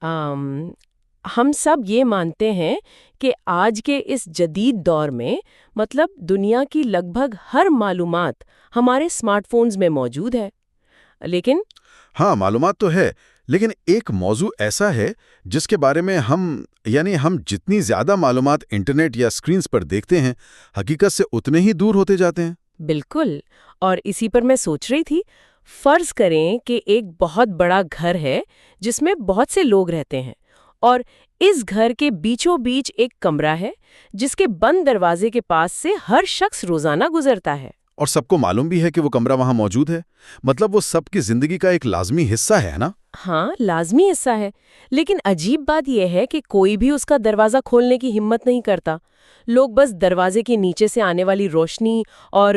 آم، ہم سب یہ مانتے ہیں کہ آج کے اس جدید دور میں دنیا کی لگ بھگ ہر معلومات ہمارے اسمارٹ فونز میں موجود ہے، لیکن ہاں، معلومات تو ہے، لیکن ایک موضوع ایسا ہے جس کے بارے میں ہم جتنی زیادہ معلومات انٹرنیٹ یا اسکرینز پر دیکھتے ہیں، حقیقت سے اتنے ہی دور ہوتے جاتے ہیں۔ بالکل، اور اسی پر میں سوچ رہی تھی، فرض کریں کہ ایک بہت بڑا گھر ہے جس میں بہت سے لوگ رہتے ہیں، اور اس گھر کے بیچوں بیچ ایک کمرہ ہے جس کے بند دروازے کے پاس سے ہر شخص روزانہ گزرتا ہے۔ اور سب کو معلوم بھی ہے کہ وہ کمرہ وہاں موجود ہے، وہ سب کی زندگی کا ایک لازمی حصہ ہے نا؟ ہاں، لازمی حصہ ہے، لیکن عجیب بات یہ ہے کہ کوئی بھی اس کا دروازہ کھولنے کی ہمت نہیں کرتا۔ لوگ بس دروازے کے نیچے سے آنے والی روشنی اور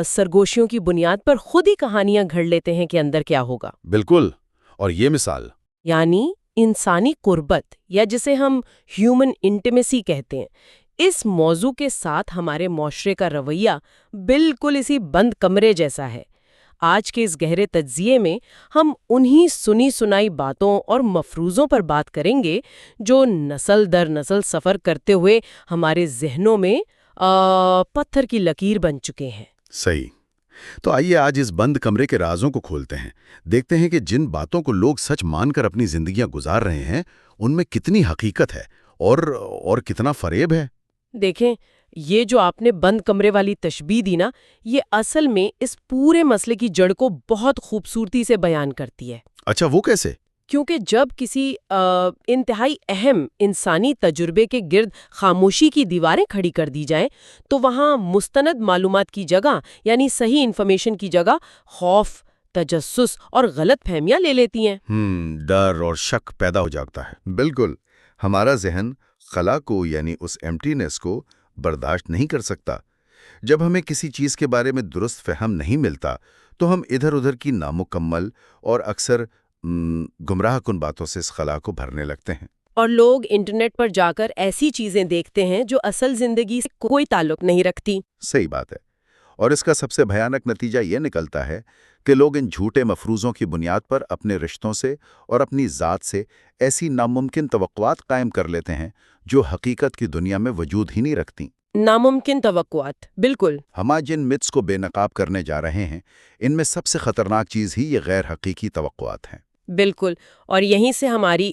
سرگوشیوں کی بنیاد پر خود ہی کہانیاں گھڑ لیتے ہیں کہ اندر کیا ہوگا۔ بالکل، اور یہ مثال یعنی انسانی قربت، یا جسے ہم ہیومن انٹیمیسی کہتے ہیں، اس موضوع کے ساتھ ہمارے معاشرے کا رویہ بالکل اسی بند کمرے جیسا ہے۔ آج کے اس گہرے تجزیے میں ہم انہی سنی سنائی باتوں اور مفروضوں پر بات کریں گے جو نسل در نسل سفر کرتے ہوئے ہمارے ذہنوں میں پتھر کی لکیر بن چکے ہیں۔ صحیح۔ تو آئیے آج اس بند کمرے کے رازوں کو کھولتے ہیں، دیکھتے ہیں کہ جن باتوں کو لوگ سچ مان کر اپنی زندگیاں گزار رہے ہیں ان میں کتنی حقیقت ہے اور کتنا فریب ہے۔ دیکھیں، یہ جو آپ نے بند کمرے والی تشبیہ دی نا، یہ اصل میں اس پورے مسئلے کی جڑ کو بہت خوبصورتی سے بیان کرتی ہے۔ اچھا، وہ کیسے؟ کیونکہ جب کسی انتہائی اہم انسانی تجربے کے گرد خاموشی کی دیواریں کھڑی کر دی جائیں تو وہاں مستند معلومات کی جگہ، یعنی صحیح انفارمیشن کی جگہ، خوف، تجسس اور غلط فہمیاں لے لیتی ہیں۔ ڈر اور شک پیدا ہو جاتا ہے۔ بالکل، ہمارا ذہن خلا کو اس ایمٹینس کو برداشت نہیں کر سکتا۔ جب ہمیں کسی چیز کے بارے میں درست فہم نہیں ملتا تو ہم ادھر ادھر کی نامکمل اور اکثر گمراہ کن باتوں سے اس خلا کو بھرنے لگتے ہیں۔ اور لوگ انٹرنیٹ پر جا کر ایسی چیزیں دیکھتے ہیں جو اصل زندگی سے کوئی تعلق نہیں رکھتی۔ صحیح بات ہے، اور اس کا سب سے بھیانک نتیجہ یہ نکلتا ہے کہ لوگ ان جھوٹے مفروضوں کی بنیاد پر اپنے رشتوں سے اور اپنی ذات سے ایسی ناممکن توقعات قائم کر لیتے ہیں جو حقیقت کی دنیا میں وجود ہی نہیں رکھتی۔ ناممکن توقعات، بالکل۔ ہم آج جن متس کو بے نقاب کرنے جا رہے ہیں ان میں سب سے خطرناک چیز ہی یہ غیر حقیقی توقعات ہیں۔ بالکل، اور یہیں سے ہماری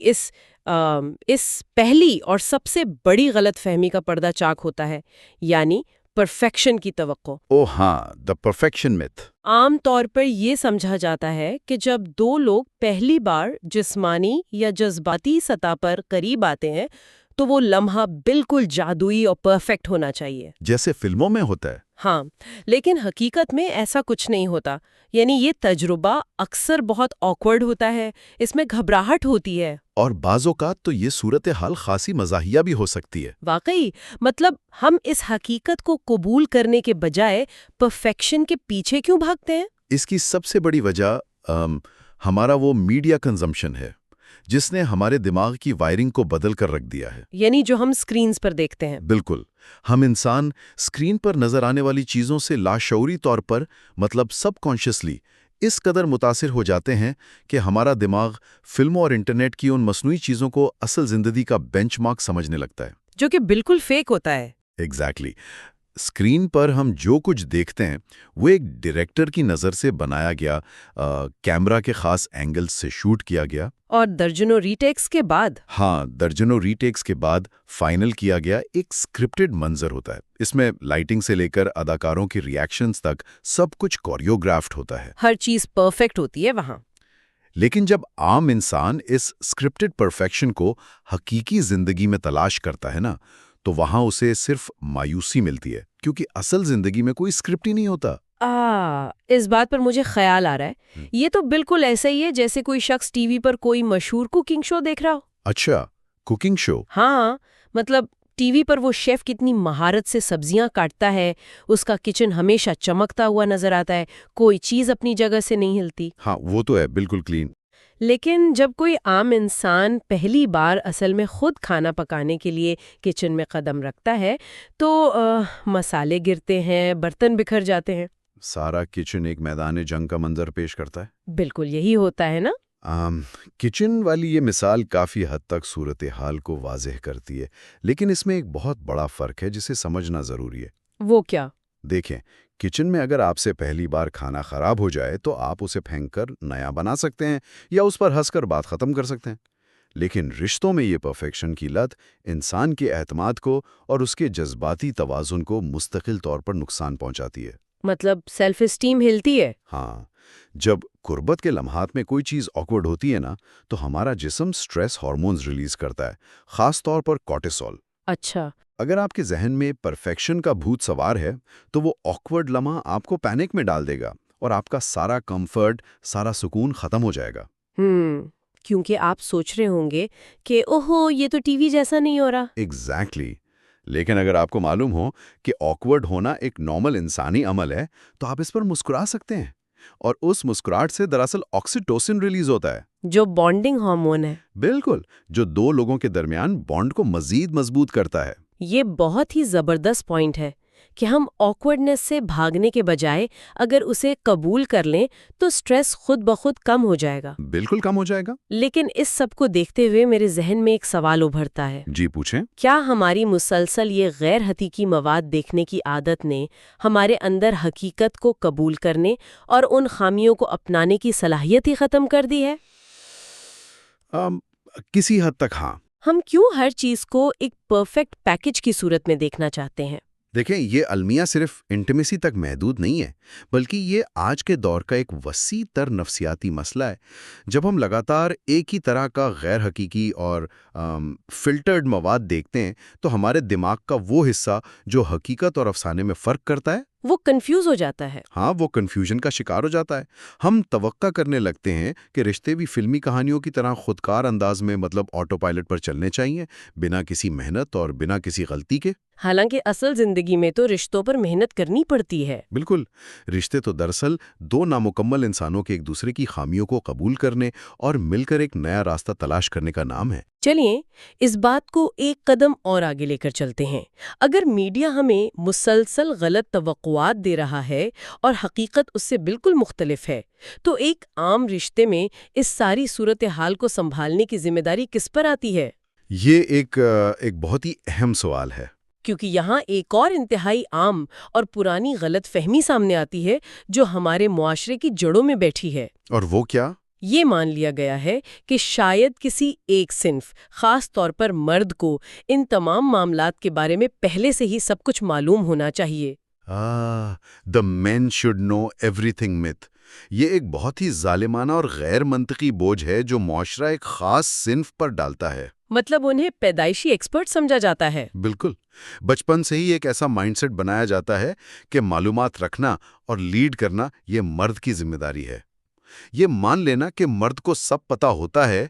اس پہلی اور سب سے بڑی غلط فہمی کا پردہ چاک ہوتا ہے، یعنی پرفیکشن کی توقع۔ او ہاں، دا پرفیکشن میتھ۔ عام طور پر یہ سمجھا جاتا ہے کہ جب دو لوگ پہلی بار جسمانی یا جذباتی سطح پر قریب آتے ہیں تو وہ لمحہ بالکل جادوئی اور پرفیکٹ ہونا چاہیے، جیسے فلموں میں ہوتا ہے۔ ہاں، لیکن حقیقت میں ایسا کچھ نہیں ہوتا۔ یعنی یہ تجربہ اکثر بہت آکورڈ ہوتا ہے، اس میں گھبراہٹ ہوتی ہے، اور بعض اوقات تو یہ صورتحال خاصی مزاحیہ بھی ہو سکتی ہے۔ واقعی۔ ہم اس حقیقت کو قبول کرنے کے بجائے پرفیکشن کے پیچھے کیوں بھاگتے ہیں؟ اس کی سب سے بڑی وجہ ہمارا وہ میڈیا کنزمپشن ہے جس نے ہمارے دماغ کی وائرنگ کو بدل کر رکھ دیا ہے۔ یعنی جو ہم سکرینز پر دیکھتے ہیں۔ بالکل، ہم انسان اسکرین پر نظر آنے والی چیزوں سے لاشعوری طور پر سب کانشیسلی اس قدر متاثر ہو جاتے ہیں کہ ہمارا دماغ فلموں اور انٹرنیٹ کی ان مصنوعی چیزوں کو اصل زندگی کا بینچ مارک سمجھنے لگتا ہے، جو کہ بالکل فیک ہوتا ہے۔ ایگزیکٹلی۔ اسکرین پر ہم جو کچھ دیکھتے ہیں وہ ایک ڈائریکٹر کی نظر سے بنایا گیا، کیمرہ کے خاص اینگل سے شوٹ کیا گیا، اور درجنوں ریٹیکس کے بعد فائنل کیا گیا ایک سکرپٹڈ منظر ہوتا ہے۔ اس میں لائٹنگ سے لے کر اداکاروں کی ریاکشنز تک سب کچھ کوریوگرافڈ ہوتا ہے، ہر چیز پرفیکٹ ہوتی ہے وہاں۔ لیکن جب عام انسان اس سکرپٹڈ پرفیکشن کو حقیقی زندگی میں تلاش کرتا ہے نا، تو وہاں اسے صرف مایوسی ملتی ہے، کیونکہ اصل زندگی میں کوئی اسکرپٹ ہی نہیں ہوتا۔ اس بات پر مجھے خیال آ رہا ہے، یہ تو بالکل ایسا ہی ہے جیسے کوئی شخص ٹی وی پر کوئی مشہور کوکنگ شو دیکھ رہا ہو۔ اچھا، کوکنگ شو؟ ہاں، ٹی وی پر وہ شیف کتنی مہارت سے سبزیاں کاٹتا ہے، اس کا کچن ہمیشہ چمکتا ہوا نظر آتا ہے، کوئی چیز اپنی جگہ سے نہیں ہلتی۔ ہاں، وہ تو ہے، بالکل کلین۔ لیکن جب کوئی عام انسان پہلی بار اصل میں خود کھانا پکانے کے لیے کچن میں قدم رکھتا ہے تو مسالے گرتے ہیں، برتن بکھر جاتے ہیں، سارا کچن ایک میدان جنگ کا منظر پیش کرتا ہے۔ بالکل یہی ہوتا ہے نا۔ کچن والی یہ مثال کافی حد تک صورتحال کو واضح کرتی ہے، لیکن اس میں ایک بہت بڑا فرق ہے جسے سمجھنا ضروری ہے۔ وہ کیا؟ دیکھیں، کچن میں اگر آپ سے پہلی بار کھانا خراب ہو جائے تو آپ اسے پھینک کر نیا بنا سکتے ہیں یا اس پر ہنس کر بات ختم کر سکتے ہیں۔ لیکن رشتوں میں یہ پرفیکشن کی لت انسان کے اعتماد کو اور اس کے جذباتی توازن کو مستقل طور پر نقصان پہنچاتی ہے۔ مطلب سیلف اسٹیم ہلتی ہے؟ ہاں، جب قربت کے لمحات میں کوئی چیز آکورڈ ہوتی ہے نا، تو ہمارا جسم سٹریس ہارمونز ریلیز کرتا ہے، خاص طور پر کورٹیسول۔ اچھا۔ اگر آپ کے ذہن میں پرفیکشن کا بھوت سوار ہے تو وہ آکورڈ لمحہ آپ کو پینک میں ڈال دے گا اور آپ کا سارا کمفرٹ، سارا سکون ختم ہو جائے گا۔ کیونکہ آپ سوچ رہے ہوں گے کہ اوہو یہ تو ٹی وی جیسا نہیں ہو رہا۔ ایگزیکٹلی۔ لیکن اگر آپ کو معلوم ہو کہ آکورڈ ہونا ایک نارمل انسانی عمل ہے تو آپ اس پر مسکرا سکتے ہیں، اور اس مسکراہٹ سے دراصل آکسیٹوسن ریلیز ہوتا ہے، جو بانڈنگ ہارمون ہے۔ بالکل، جو دو لوگوں کے درمیان بانڈ کو مزید مضبوط کرتا ہے۔ یہ بہت ہی زبردست پوائنٹ ہے کہ ہم آکورڈنس سے بھاگنے کے بجائے اگر اسے قبول کر لیں تو سٹریس خود بخود کم ہو جائے گا۔ بالکل کم ہو جائے گا۔ لیکن اس سب کو دیکھتے ہوئے میرے ذہن میں ایک سوال ابھرتا ہے۔ جی پوچھیں۔ کیا ہماری مسلسل یہ غیر حقیقی مواد دیکھنے کی عادت نے ہمارے اندر حقیقت کو قبول کرنے اور ان خامیوں کو اپنانے کی صلاحیت ہی ختم کر دی ہے؟ کسی حد تک ہاں۔ ہم کیوں ہر چیز کو ایک پرفیکٹ پیکج کی صورت میں دیکھنا چاہتے ہیں؟ دیکھیں، یہ المیہ صرف انٹیمیسی تک محدود نہیں ہے، بلکہ یہ آج کے دور کا ایک وسیع تر نفسیاتی مسئلہ ہے۔ جب ہم لگاتار ایک ہی طرح کا غیر حقیقی اور فلٹرڈ مواد دیکھتے ہیں تو ہمارے دماغ کا وہ حصہ جو حقیقت اور افسانے میں فرق کرتا ہے، وہ کنفیوز ہو جاتا ہے۔ ہاں، وہ کنفیوژن کا شکار ہو جاتا ہے۔ ہم توقع کرنے لگتے ہیں کہ رشتے بھی فلمی کہانیوں کی طرح خودکار انداز میں، مطلب آٹو پائلٹ پر چلنے چاہیے، بنا کسی محنت اور بنا کسی غلطی کے۔ حالانکہ اصل زندگی میں تو رشتوں پر محنت کرنی پڑتی ہے۔ بالکل، رشتے تو دراصل دو نامکمل انسانوں کے ایک دوسرے کی خامیوں کو قبول کرنے اور مل کر ایک نیا راستہ تلاش کرنے کا نام ہے۔ چلیے اس بات کو ایک قدم اور آگے لے کر چلتے ہیں۔ اگر میڈیا ہمیں مسلسل غلط توقعات دے رہا ہے اور حقیقت اس سے بالکل مختلف ہے، تو ایک عام رشتے میں اس ساری صورتحال کو سنبھالنے کی ذمہ داری کس پر آتی ہے؟ یہ ایک بہت ہی اہم سوال ہے، کیونکہ یہاں ایک اور انتہائی عام اور پرانی غلط فہمی سامنے آتی ہے جو ہمارے معاشرے کی جڑوں میں بیٹھی ہے۔ اور وہ کیا؟ یہ مان لیا گیا ہے کہ شاید کسی ایک صنف، خاص طور پر مرد کو، ان تمام معاملات کے بارے میں پہلے سے ہی سب کچھ معلوم ہونا چاہیے۔ the men should know everything myth۔ یہ ایک بہت ہی ظالمانہ اور غیر منطقی بوجھ ہے جو معاشرہ ایک خاص صنف پر ڈالتا ہے۔ مطلب انہیں پیدائشی ایکسپرٹ سمجھا جاتا ہے۔ بالکل، بچپن سے ہی ایک ایسا مائنڈ سیٹ بنایا جاتا ہے کہ معلومات رکھنا اور لیڈ کرنا یہ مرد کی ذمہ داری ہے۔ یہ مان لینا کہ مرد کو سب پتہ ہوتا ہے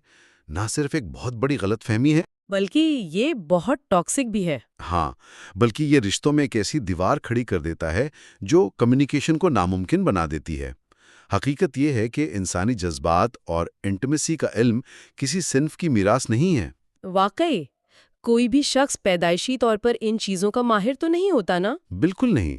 نہ صرف ایک بہت بڑی غلط فہمی ہے، بلکہ یہ بہت ٹاکسک بھی ہے۔ ہاں، بلکہ یہ رشتوں میں ایک ایسی دیوار کھڑی کر دیتا ہے جو کمیونیکیشن کو ناممکن بنا دیتی ہے۔ حقیقت یہ ہے کہ انسانی جذبات اور انٹیمیسی کا علم کسی صنف کی میراث نہیں ہے۔ واقعی کوئی بھی شخص پیدائشی طور پر ان چیزوں کا ماہر تو نہیں ہوتا نا؟ بالکل نہیں۔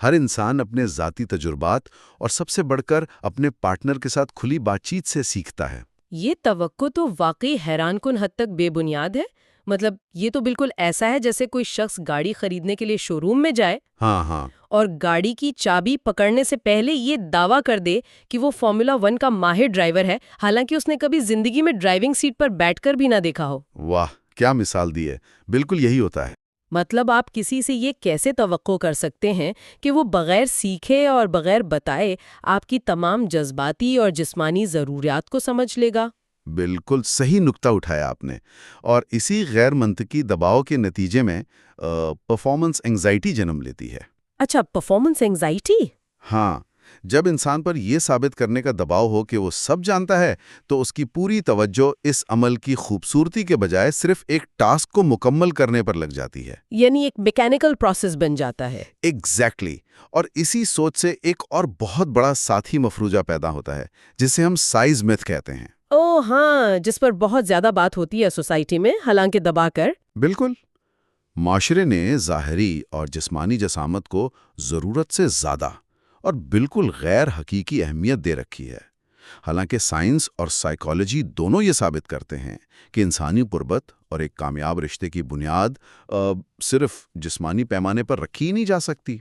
ہر انسان اپنے ذاتی تجربات اور سب سے بڑھ کر اپنے پارٹنر کے ساتھ کھلی بات چیت سے سیکھتا ہے۔ یہ توقع تو واقعی حیران کن حد تک بے بنیاد ہے۔ مطلب یہ تو بالکل ایسا ہے جیسے کوئی شخص گاڑی خریدنے کے لیے شو روم میں جائے ہاں اور گاڑی کی چابی پکڑنے سے پہلے یہ دعویٰ کر دے کہ وہ فارمولا 1 کا ماہر ڈرائیور ہے، حالانکہ اس نے کبھی زندگی میں ڈرائیونگ سیٹ پر بیٹھ کر بھی نہ دیکھا ہو۔ واہ، کیا مثال دی ہے! بالکل یہی ہوتا ہے۔ مطلب آپ کسی سے یہ کیسے توقع کر سکتے ہیں کہ وہ بغیر سیکھے اور بغیر بتائے آپ کی تمام جذباتی اور جسمانی ضروریات کو سمجھ لے گا؟ بالکل صحیح نکتہ اٹھایا آپ نے، اور اسی غیر منطقی دباؤ کے نتیجے میں پرفارمنس انگزائٹی جنم لیتی ہے۔ اچھا، پرفارمنس انگزائٹی؟ ہاں، جب انسان پر یہ ثابت کرنے کا دباؤ ہو کہ وہ سب جانتا ہے تو اس کی پوری توجہ اس عمل کی خوبصورتی کے بجائے صرف ایک ٹاسک کو مکمل کرنے پر لگ جاتی ہے۔ یعنی ایک میکینیکل پروسیس بن جاتا ہے۔ ایگزیکٹلی، اور اسی سوچ سے ایک اور بہت بڑا ساتھی مفروضہ پیدا ہوتا ہے جسے ہم سائز میتھ کہتے ہیں۔ ہاں، جس پر بہت زیادہ بات ہوتی ہے سوسائٹی میں، حالانکہ دبا کر۔ بالکل، معاشرے نے ظاہری اور جسمانی جسامت کو ضرورت سے زیادہ اور بالکل غیر حقیقی اہمیت دے رکھی ہے۔ حالانکہ سائنس اور سائیکالوجی دونوں یہ ثابت کرتے ہیں کہ انسانی قربت اور ایک کامیاب رشتے کی بنیاد صرف جسمانی پیمانے پر رکھی ہی نہیں جا سکتی۔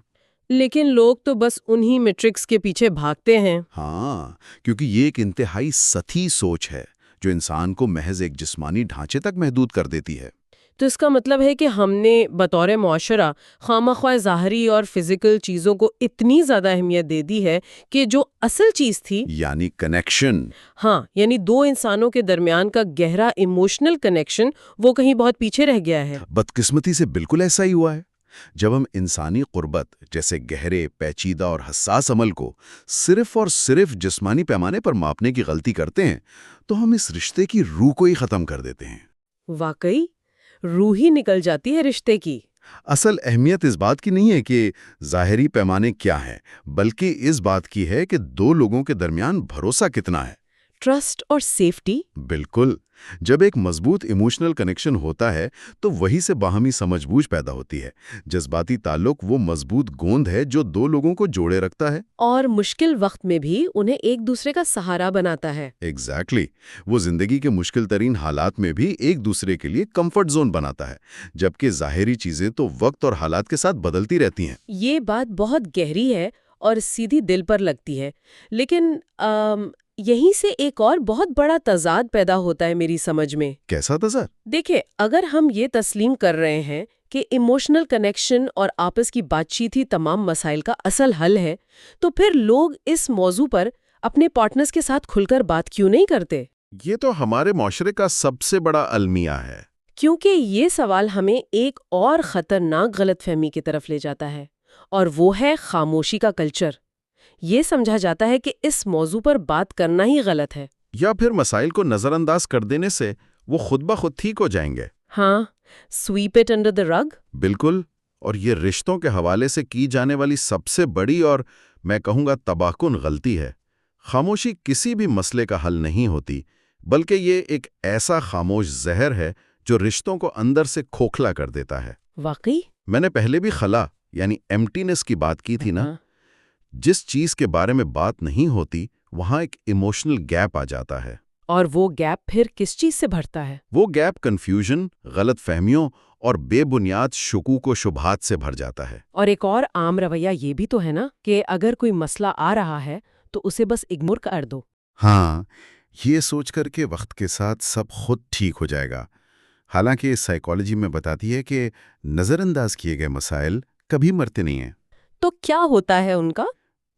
لیکن لوگ تو بس انہی میٹرکس کے پیچھے بھاگتے ہیں۔ ہاں، کیونکہ یہ ایک انتہائی سطحی سوچ ہے جو انسان کو محض ایک جسمانی ڈھانچے تک محدود کر دیتی ہے۔ تو اس کا مطلب ہے کہ ہم نے بطور معاشرہ خواہ ظاہری اور فزیکل چیزوں کو اتنی زیادہ اہمیت دے دی ہے کہ جو اصل چیز تھی، یعنی کنیکشن، ہاں، یعنی دو انسانوں کے درمیان کا گہرا ایموشنل کنیکشن، وہ کہیں بہت پیچھے رہ گیا ہے۔ بدقسمتی سے بالکل ایسا ہی ہوا ہے۔ جب ہم انسانی قربت جیسے گہرے، پیچیدہ اور حساس عمل کو صرف اور صرف جسمانی پیمانے پر ماپنے کی غلطی کرتے ہیں تو ہم اس رشتے کی روح کو ہی ختم کر دیتے ہیں۔ واقعی روح ہی نکل جاتی ہے رشتے کی۔ اصل اہمیت اس بات کی نہیں ہے کہ ظاہری پیمانے کیا ہیں، بلکہ اس بات کی ہے کہ دو لوگوں کے درمیان بھروسہ کتنا ہے۔ ٹرسٹ اور سیفٹی۔ بالکل، جب ایک مضبوط ایموشنل کنیکشن ہوتا ہے تو وہی سے باہمی سمجھ بوجھ پیدا ہوتی ہے۔ جذباتی تعلق وہ مضبوط گوند ہے جو دو لوگوں کو جوڑے رکھتا ہے اور مشکل وقت میں بھی انہیں ایک دوسرے کا سہارا بناتا ہے۔ ایگزیکٹلی، وہ زندگی کے مشکل ترین حالات میں بھی ایک دوسرے کے لیے کمفرٹ زون بناتا ہے، جبکہ ظاہری چیزیں تو وقت اور حالات کے ساتھ بدلتی رہتی ہیں۔ یہ بات بہت گہری ہے اور سیدھی دل پر لگتی ہے، لیکن یہیں سے ایک اور بہت بڑا تضاد پیدا ہوتا ہے میری سمجھ میں۔ کیسا تضاد؟ دیکھیں، اگر ہم یہ تسلیم کر رہے ہیں کہ ایموشنل کنیکشن اور آپس کی بات چیت ہی تمام مسائل کا اصل حل ہے، تو پھر لوگ اس موضوع پر اپنے پارٹنرز کے ساتھ کھل کر بات کیوں نہیں کرتے؟ یہ تو ہمارے معاشرے کا سب سے بڑا المیہ ہے۔ کیونکہ یہ سوال ہمیں ایک اور خطرناک غلط فہمی کی طرف لے جاتا ہے، اور وہ ہے خاموشی کا کلچر۔ یہ سمجھا جاتا ہے کہ اس موضوع پر بات کرنا ہی غلط ہے، یا پھر مسائل کو نظر انداز کر دینے سے وہ خود بخود ٹھیک ہو جائیں گے۔ ہاں، سویپ اٹ انڈر دی رگ۔ بالکل، اور یہ رشتوں کے حوالے سے کی جانے والی سب سے بڑی اور میں کہوں گا تباہ کن غلطی ہے۔ خاموشی کسی بھی مسئلے کا حل نہیں ہوتی، بلکہ یہ ایک ایسا خاموش زہر ہے جو رشتوں کو اندر سے کھوکھلا کر دیتا ہے۔ واقعی؟ میں نے پہلے بھی خلا یعنی ایمٹینس کی بات کی تھی نا۔ جس چیز کے بارے میں بات نہیں ہوتی وہاں ایک ایموشنل گیپ آ جاتا ہے۔ اور وہ گیپ پھر کس چیز سے بھرتا ہے؟ وہ گیپ کنفیوژن، غلط فہمیوں اور بے بنیاد شکوک و شبہات سے بھر جاتا ہے۔ اور ایک اور عام رویہ یہ بھی تو ہے نا کہ اگر کوئی مسئلہ آ رہا ہے تو اسے بس اگنور کر دو۔ ہاں، یہ سوچ کر کہ وقت کے ساتھ سب خود ٹھیک ہو جائے گا۔ حالانکہ سائیکالوجی میں بتاتی ہے کہ نظر انداز کیے گئے مسائل کبھی مرتے نہیں ہیں۔ تو کیا ہوتا ہے ان کا؟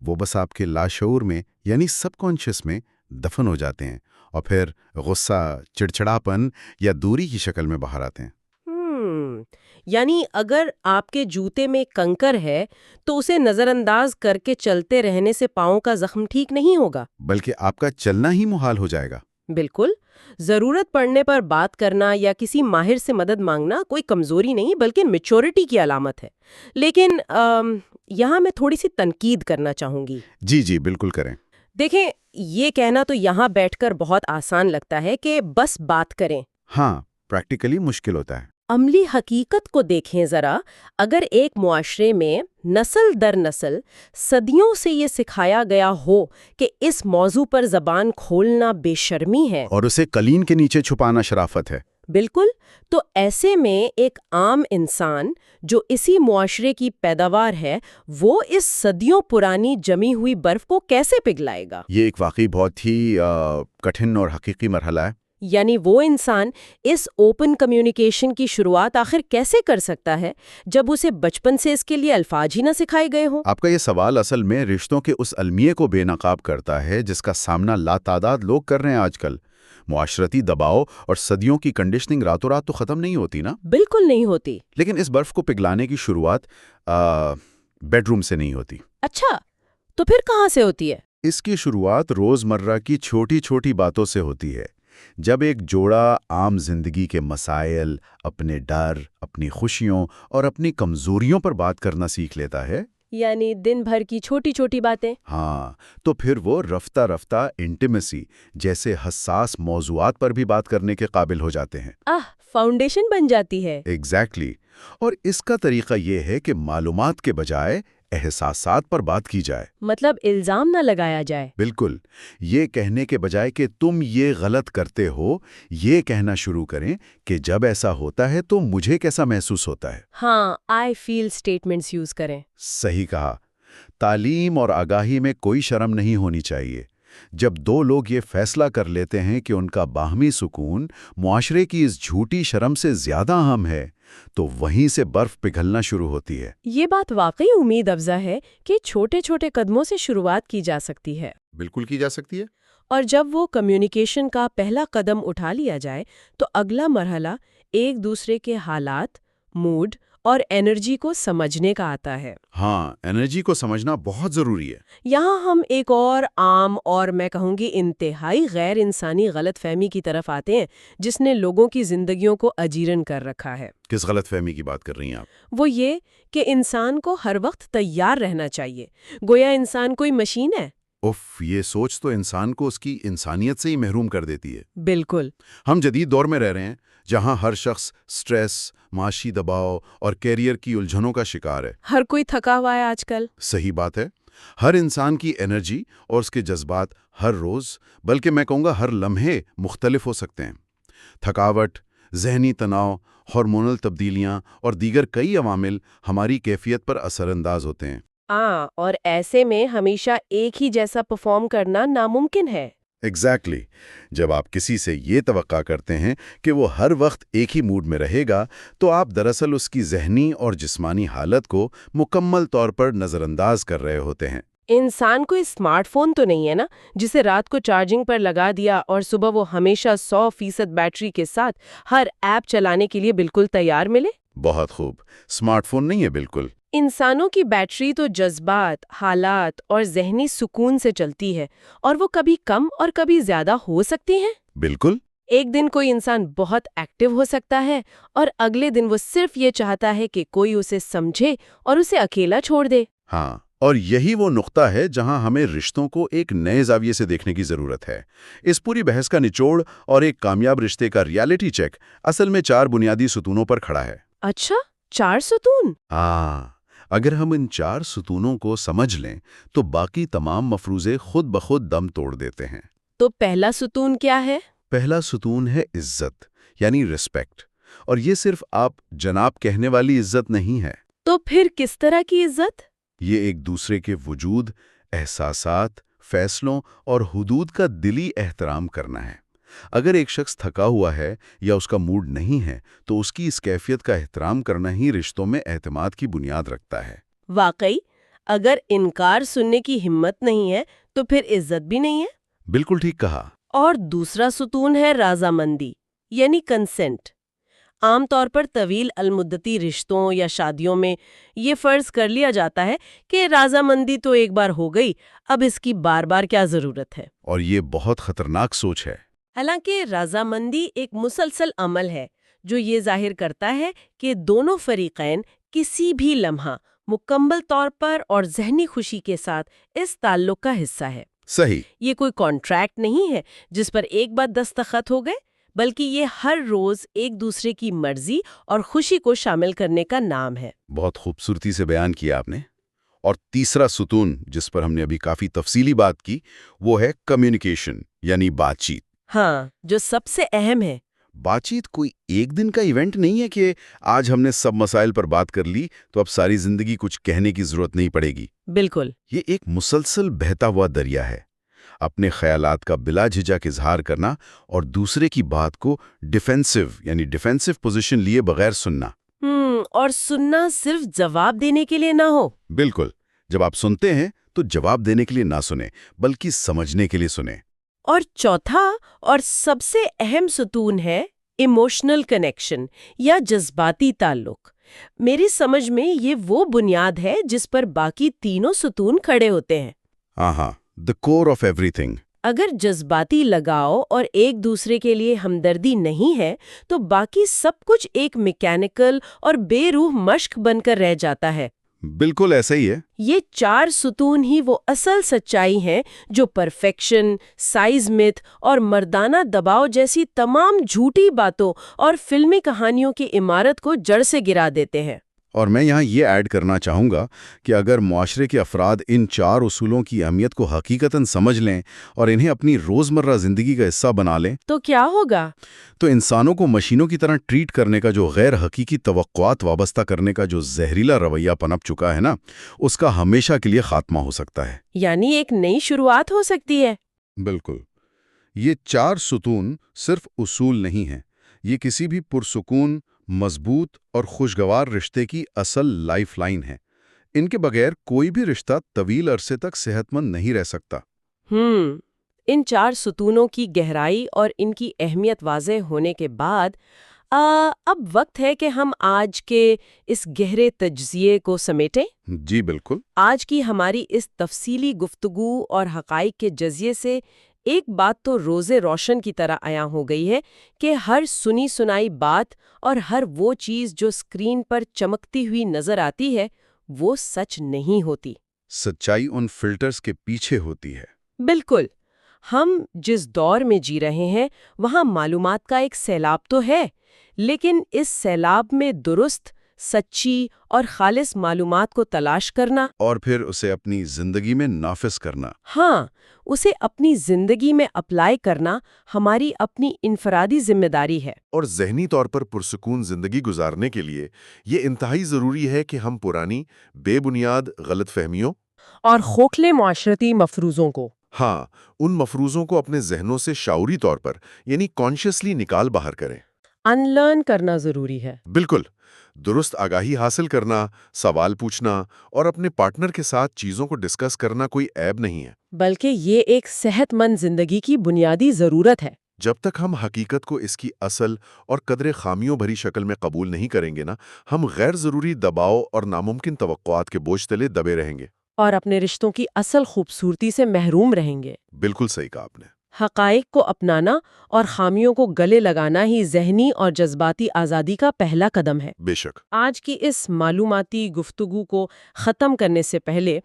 وہ بس آپ کے لاشعور میں یعنی سب کانشیس میں دفن ہو جاتے ہیں اور پھر غصہ، چڑچڑاپن یا دوری کی شکل میں باہر آتے ہیں۔ یعنی اگر آپ کے جوتے میں کنکر ہے تو اسے نظر انداز کر کے چلتے رہنے سے پاؤں کا زخم ٹھیک نہیں ہوگا، بلکہ آپ کا چلنا ہی محال ہو جائے گا۔ بالکل، ضرورت پڑنے پر بات کرنا یا کسی ماہر سے مدد مانگنا کوئی کمزوری نہیں بلکہ میچورٹی کی علامت ہے۔ لیکن یہاں میں تھوڑی سی تنقید کرنا چاہوں گی۔ جی بالکل کریں۔ دیکھیں، یہ کہنا تو یہاں بیٹھ کر بہت آسان لگتا ہے کہ بس بات کریں۔ ہاں، پریکٹیکلی مشکل ہوتا ہے۔ عملی حقیقت کو دیکھیں ذرا۔ اگر ایک معاشرے میں نسل در نسل صدیوں سے یہ سکھایا گیا ہو کہ اس موضوع پر زبان کھولنا بے شرمی ہے اور اسے کلین کے نیچے چھپانا شرافت ہے۔ بالکل، تو ایسے میں ایک عام انسان جو اسی معاشرے کی پیداوار ہے وہ اس صدیوں پرانی جمی ہوئی برف کو کیسے پگھلائے گا؟ یہ ایک واقعی بہت ہی کٹھن اور حقیقی مرحلہ ہے۔ یعنی وہ انسان اس اوپن کمیونیکیشن کی شروعات آخر کیسے کر سکتا ہے جب اسے بچپن سے اس کے لیے الفاظ ہی نہ سکھائے گئے ہوں؟ آپ کا یہ سوال اصل میں رشتوں کے اس المیے کو بے نقاب کرتا ہے جس کا سامنا لاتعداد لوگ کر رہے ہیں آج کل۔ معاشرتی دباؤ اور صدیوں کی کنڈیشننگ راتوں رات تو ختم نہیں ہوتی نا؟ بالکل نہیں ہوتی۔ لیکن اس برف کو پگھلانے کی شروعات بیڈ روم سے نہیں ہوتی۔ اچھا، تو پھر کہاں سے ہوتی ہے؟ اس کی شروعات روزمرہ کی چھوٹی چھوٹی باتوں سے ہوتی ہے۔ جب ایک جوڑا عام زندگی کے مسائل، اپنے ڈر، اپنی خوشیوں اور اپنی کمزوریوں پر بات کرنا سیکھ لیتا ہے، یعنی دن بھر کی چھوٹی چھوٹی باتیں، ہاں، تو پھر وہ رفتہ رفتہ انٹیمیسی جیسے حساس موضوعات پر بھی بات کرنے کے قابل ہو جاتے ہیں۔ فاؤنڈیشن بن جاتی ہے۔ ایگزیکٹلی۔ اور اس کا طریقہ یہ ہے کہ معلومات کے بجائے احساسات پر بات کی جائے۔ مطلب الزام نہ لگایا جائے۔ بالکل، یہ کہنے کے بجائے کہ تم یہ غلط کرتے ہو، یہ کہنا شروع کریں کہ جب ایسا ہوتا ہے تو مجھے کیسا محسوس ہوتا ہے۔ ہاں، آئی فیل سٹیٹمنٹس یوز کریں۔ صحیح کہا۔ تعلیم اور آگاہی میں کوئی شرم نہیں ہونی چاہیے۔ جب دو لوگ یہ فیصلہ کر لیتے ہیں کہ ان کا باہمی سکون معاشرے کی اس جھوٹی شرم سے زیادہ اہم ہے، تو وہیں سے برف پگھلنا شروع ہوتی ہے۔ یہ بات واقعی امید افزا ہے کہ چھوٹے چھوٹے قدموں سے شروعات کی جا سکتی ہے۔ بالکل کی جا سکتی ہے۔ اور جب وہ کمیونیکیشن کا پہلا قدم اٹھا لیا جائے تو اگلا مرحلہ ایک دوسرے کے حالات، موڈ اور انرجی کو سمجھنے کا آتا ہے۔ ہاں، انرجی کو سمجھنا بہت ضروری ہے۔ یہاں ہم ایک اور عام اور میں کہوں گی انتہائی غیر انسانی غلط فہمی کی طرف آتے ہیں جس نے لوگوں کی زندگیوں کو اجیرن کر رکھا ہے۔ کس غلط فہمی کی بات کر رہی ہیں آپ؟ وہ یہ کہ انسان کو ہر وقت تیار رہنا چاہیے، گویا انسان کوئی مشین ہے۔ یہ سوچ تو انسان کو اس کی انسانیت سے ہی محروم کر دیتی ہے۔ بالکل۔ ہم جدید دور میں رہ رہے ہیں جہاں ہر شخص سٹریس، معاشی دباؤ اور کیریئر کی الجھنوں کا شکار ہے۔ ہر کوئی تھکا ہوا ہے آج کل۔ صحیح بات ہے۔ ہر انسان کی انرجی اور اس کے جذبات ہر روز، بلکہ میں کہوں گا ہر لمحے مختلف ہو سکتے ہیں۔ تھکاوٹ، ذہنی تناؤ، ہارمونل تبدیلیاں اور دیگر کئی عوامل ہماری کیفیت پر اثر انداز ہوتے ہیں۔ اور ایسے میں ہمیشہ ایک ہی جیسا پرفارم کرنا ناممکن ہے۔ ایگزیکٹلی۔ جب آپ کسی سے یہ توقع کرتے ہیں کہ وہ ہر وقت ایک ہی موڈ میں رہے گا، تو آپ دراصل اس کی ذہنی اور جسمانی حالت کو مکمل طور پر نظر انداز کر رہے ہوتے ہیں۔ انسان کو اسمارٹ فون تو نہیں ہے نا جسے رات کو چارجنگ پر لگا دیا اور صبح وہ ہمیشہ 100% بیٹری کے ساتھ ہر ایپ چلانے کے لیے بالکل تیار ملے؟ بہت خوب۔ اسمارٹ فون نہیں ہے بالکل۔ انسانوں کی بیٹری تو جذبات، حالات اور ذہنی سکون سے چلتی ہے، اور وہ کبھی کم اور کبھی زیادہ ہو سکتی ہیں۔ بالکل۔ ایک دن کوئی انسان بہت ایکٹیو ہو سکتا ہے اور اگلے دن وہ صرف یہ چاہتا ہے کہ کوئی اسے سمجھے اور اسے اکیلا چھوڑ دے۔ ہاں، اور یہی وہ نقطہ ہے جہاں ہمیں رشتوں کو ایک نئے زاویے سے دیکھنے کی ضرورت ہے۔ اس پوری بحث کا نچوڑ اور ایک کامیاب رشتے کا ریالٹی چیک اصل میں 4 بنیادی ستونوں پر کھڑا ہے۔ اچھا، 4 ستون؟ ہاں، اگر ہم ان 4 ستونوں کو سمجھ لیں تو باقی تمام مفروضے خود بخود دم توڑ دیتے ہیں۔ تو پہلا ستون کیا ہے؟ پہلا ستون ہے عزت، یعنی ریسپیکٹ، اور یہ صرف آپ جناب کہنے والی عزت نہیں ہے۔ تو پھر کس طرح کی عزت؟ یہ ایک دوسرے کے وجود، احساسات، فیصلوں اور حدود کا دلی احترام کرنا ہے۔ اگر ایک شخص تھکا ہوا ہے یا اس کا موڈ نہیں ہے تو اس کی اس کیفیت کا احترام کرنا ہی رشتوں میں اعتماد کی بنیاد رکھتا ہے۔ واقعی، اگر انکار سننے کی ہمت نہیں ہے تو پھر عزت بھی نہیں ہے۔ بالکل ٹھیک کہا۔ اور دوسرا ستون ہے رضامندی، یعنی کنسنٹ۔ عام طور پر طویل المدتی رشتوں یا شادیوں میں یہ فرض کر لیا جاتا ہے کہ رضامندی تو ایک بار ہو گئی، اب اس کی بار بار کیا ضرورت ہے۔ اور یہ بہت خطرناک سوچ ہے۔ حالانکہ رضامندی ایک مسلسل عمل ہے جو یہ ظاہر کرتا ہے کہ دونوں فریقین کسی بھی لمحہ مکمل طور پر اور ذہنی خوشی کے ساتھ اس تعلق کا حصہ ہے۔ صحیح۔ یہ کوئی کانٹریکٹ نہیں ہے جس پر ایک بار دستخط ہو گئے، بلکہ یہ ہر روز ایک دوسرے کی مرضی اور خوشی کو شامل کرنے کا نام ہے۔ بہت خوبصورتی سے بیان کیا آپ نے۔ اور تیسرا ستون جس پر ہم نے ابھی کافی تفصیلی بات کی وہ ہے کمیونیکیشن، یعنی بات چیت۔ ہاں، جو سب سے اہم ہے۔ بات چیت کوئی ایک دن کا ایونٹ نہیں ہے کہ آج ہم نے سب مسائل پر بات کر لی تو اب ساری زندگی کچھ کہنے کی ضرورت نہیں پڑے گی۔ بالکل۔ یہ ایک مسلسل بہتا ہوا دریا ہے۔ اپنے خیالات کا بلا جھجک اظہار کرنا اور دوسرے کی بات کو ڈیفینسو پوزیشن لیے بغیر سننا۔ اور سننا صرف جواب دینے کے لیے نہ ہو۔ بالکل۔ جب آپ سنتے ہیں تو جواب دینے کے لیے نہ سنیں بلکہ سمجھنے کے لیے سنیں۔ اور چوتھا اور سب سے اہم ستون ہے ایموشنل کنیکشن یا جذباتی تعلق۔ میری سمجھ میں یہ وہ بنیاد ہے جس پر باقی تینوں ستون کھڑے ہوتے ہیں۔ ہاں، the core of everything۔ اگر جذباتی لگاؤ اور ایک دوسرے کے لیے ہمدردی نہیں ہے تو باقی سب کچھ ایک میکینیکل اور بے روح مشق بن کر رہ جاتا ہے۔ بالکل ایسا ہی ہے۔ یہ 4 ستون ہی وہ اصل سچائی ہیں جو پرفیکشن، سائز مت اور مردانہ دباؤ جیسی تمام جھوٹی باتوں اور فلمی کہانیوں کی عمارت کو جڑ سے گرا دیتے ہیں۔ اور میں یہاں یہ ایڈ کرنا چاہوں گا کہ اگر معاشرے کے افراد ان 4 اصولوں کی اہمیت کو حقیقتاً سمجھ لیں اور انہیں اپنی روزمرہ زندگی کا حصہ بنا لیں تو کیا ہوگا؟ تو انسانوں کو مشینوں کی طرح ٹریٹ کرنے کا جو غیر حقیقی توقعات وابستہ کرنے کا جو زہریلا رویہ پنپ چکا ہے نا، اس کا ہمیشہ کے لیے خاتمہ ہو سکتا ہے۔ یعنی ایک نئی شروعات ہو سکتی ہے۔ بالکل۔ یہ 4 ستون صرف اصول نہیں ہیں، یہ کسی بھی پرسکون، مضبوط اور خوشگوار رشتے کی اصل لائف لائن ہے۔ ان کے بغیر کوئی بھی رشتہ طویل عرصے تک صحت مند نہیں رہ سکتا۔ ان 4 ستونوں کی گہرائی اور ان کی اہمیت واضح ہونے کے بعد اب وقت ہے کہ ہم آج کے اس گہرے تجزیے کو سمیٹیں۔ جی بالکل۔ آج کی ہماری اس تفصیلی گفتگو اور حقائق کے جزیے سے ایک بات تو روزے روشن کی طرح عیاں ہو گئی ہے کہ ہر سنی سنائی بات اور ہر وہ چیز جو اسکرین پر چمکتی ہوئی نظر آتی ہے وہ سچ نہیں ہوتی۔ سچائی ان فلٹرز کے پیچھے ہوتی ہے۔ بالکل۔ ہم جس دور میں جی رہے ہیں وہاں معلومات کا ایک سیلاب تو ہے، لیکن اس سیلاب میں درست، سچی اور خالص معلومات کو تلاش کرنا اور پھر اسے اپنی زندگی میں نافذ کرنا، اسے اپنی زندگی میں اپلائی کرنا ہماری اپنی انفرادی ذمہ داری ہے۔ اور ذہنی طور پر پرسکون زندگی گزارنے کے لیے یہ انتہائی ضروری ہے کہ ہم پرانی، بے بنیاد غلط فہمیوں اور کھوکھلے معاشرتی مفروضوں کو ان مفروضوں کو اپنے ذہنوں سے شعوری طور پر یعنی کانشیسلی نکال باہر کریں۔ ان لرن کرنا ضروری ہے۔ بالکل۔ درست آگاہی حاصل کرنا، سوال پوچھنا اور اپنے پارٹنر کے ساتھ چیزوں کو ڈسکس کرنا کوئی عیب نہیں ہے، بلکہ یہ ایک صحت مند زندگی کی بنیادی ضرورت ہے۔ جب تک ہم حقیقت کو اس کی اصل اور قدرے خامیوں بھری شکل میں قبول نہیں کریں گے نا، ہم غیر ضروری دباؤ اور ناممکن توقعات کے بوجھ تلے دبے رہیں گے اور اپنے رشتوں کی اصل خوبصورتی سے محروم رہیں گے۔ بالکل صحیح کہا آپ نے۔ حقائق کو اپنانا اور خامیوں کو گلے لگانا ہی ذہنی اور جذباتی آزادی کا پہلا قدم ہے۔ بے شک۔ آج کی اس معلوماتی گفتگو کو ختم کرنے سے پہلے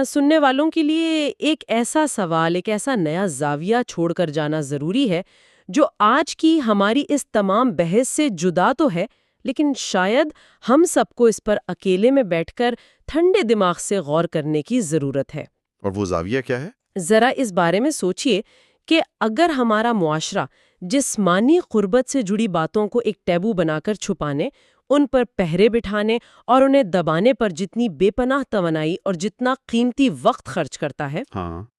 سننے والوں کے لیے ایک ایسا سوال، ایک ایسا نیا زاویہ چھوڑ کر جانا ضروری ہے جو آج کی ہماری اس تمام بحث سے جدا تو ہے، لیکن شاید ہم سب کو اس پر اکیلے میں بیٹھ کر ٹھنڈے دماغ سے غور کرنے کی ضرورت ہے۔ اور وہ زاویہ کیا ہے؟ ذرا اس بارے میں سوچئے کہ اگر ہمارا معاشرہ جسمانی قربت سے جڑی باتوں کو ایک ٹیبو بنا کر چھپانے، ان پر پہرے بٹھانے اور انہیں دبانے پر جتنی بے پناہ توانائی اور جتنا قیمتی وقت خرچ کرتا ہے،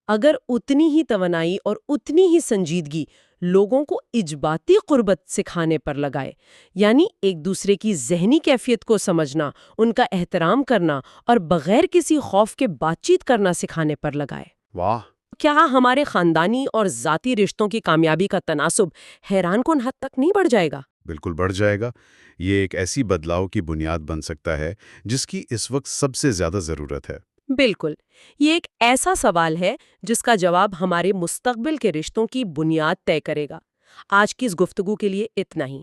اگر اتنی ہی توانائی اور اتنی ہی سنجیدگی لوگوں کو اجباتی قربت سکھانے پر لگائے، یعنی ایک دوسرے کی ذہنی کیفیت کو سمجھنا، ان کا احترام کرنا اور بغیر کسی خوف کے بات چیت کرنا سکھانے پر لگائے، واہ، کیا ہمارے خاندانی اور ذاتی رشتوں کی کامیابی کا تناسب حیران کن حد تک نہیں بڑھ جائے گا؟ بالکل بڑھ جائے گا۔ یہ ایک ایسی بدلاؤ کی بنیاد بن سکتا ہے جس کی اس وقت سب سے زیادہ ضرورت ہے۔ بالکل، یہ ایک ایسا سوال ہے جس کا جواب ہمارے مستقبل کے رشتوں کی بنیاد طے کرے گا۔ آج کی اس گفتگو کے لیے اتنا ہی۔